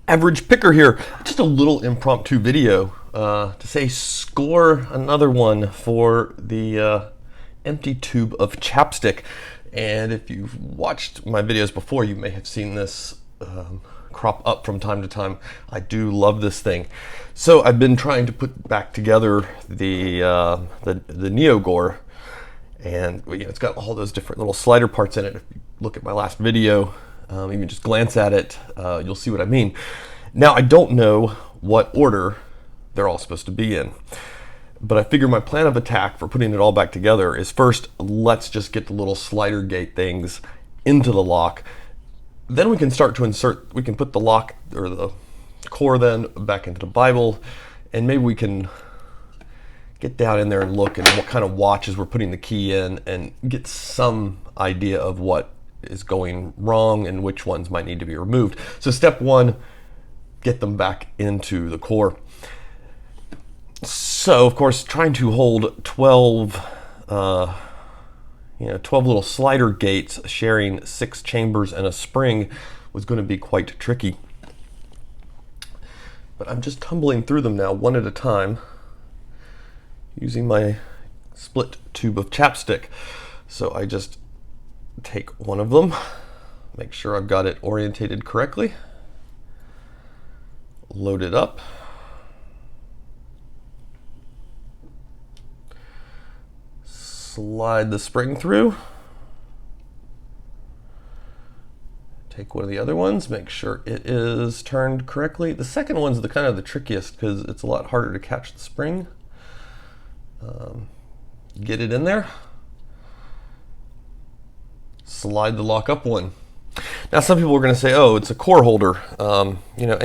Average Picker here. Just a little impromptu video to say score another one for the empty tube of Chapstick. And if you've watched my videos before, you may have seen this crop up from time to time. I do love this thing. So I've been trying to put back together the Neo Gore, and it's got all those different little slider parts in it. If you look at my last video, even just glance at it, you'll see what I mean. Now, I don't know what order they're all supposed to be in, but I figure my plan of attack for putting it all back together is first, let's just get the little slider gate things into the lock. Then we can start to insert, we can put the lock or the core then back into the Bible, and maybe we can get down in there and look and what kind of watch as we're putting the key in and get some idea of what is going wrong and which ones might need to be removed. So step one, get them back into the core. So of course, trying to hold 12 little slider gates sharing 6 chambers and a spring was going to be quite tricky. But I'm just tumbling through them now one at a time using my split tube of Chapstick. So I just take one of them, make sure I've got it orientated correctly, load it up, slide the spring through, take one of the other ones, make sure it is turned correctly. The second one's the kind of the trickiest because it's a lot harder to catch the spring. Get it in there, slide the lock up one. Now some people are going to say, oh, it's a core holder, and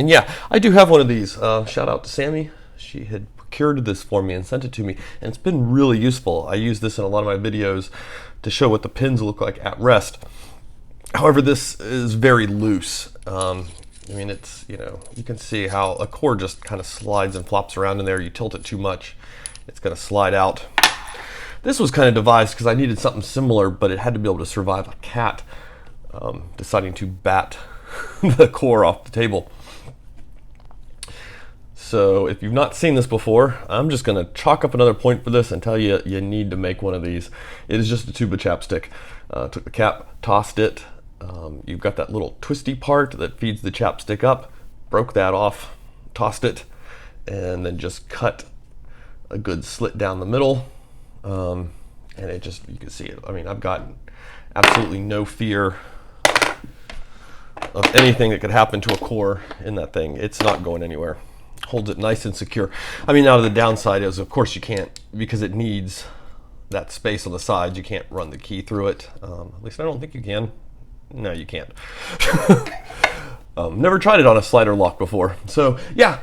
yeah, I do have one of these. Shout out to Sammy. She had procured this for me and sent it to me, and it's been really useful. I use this in a lot of my videos to show what the pins look like at rest. However, this is very loose. It's, you can see how a core just kind of slides and flops around in there. You tilt it too much, it's going to slide out. This was kind of devised because I needed something similar, but it had to be able to survive a cat deciding to bat the core off the table. So if you've not seen this before, I'm just going to chalk up another point for this and tell you you need to make one of these. It is just a tube of Chapstick. Took the cap, tossed it. You've got that little twisty part that feeds the Chapstick up. Broke that off, tossed it, and then just cut a good slit down the middle. And it just, you can see it. I mean, I've got absolutely no fear of anything that could happen to a core in that thing. It's not going anywhere. Holds it nice and secure. I mean, now the downside is, of course, you can't, because it needs that space on the sides, you can't run the key through it. At least I don't think you can. No, you can't. Never tried it on a slider lock before. So yeah,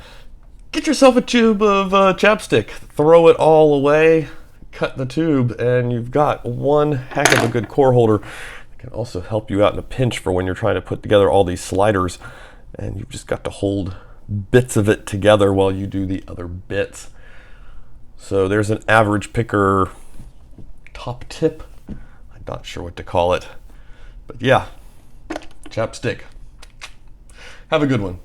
get yourself a tube of Chapstick, throw it all away, cut the tube, and you've got one heck of a good core holder. It can also help you out in a pinch for when you're trying to put together all these sliders, and you've just got to hold bits of it together while you do the other bits. So there's an Average Picker top tip. I'm not sure what to call it, but yeah, Chapstick. Have a good one.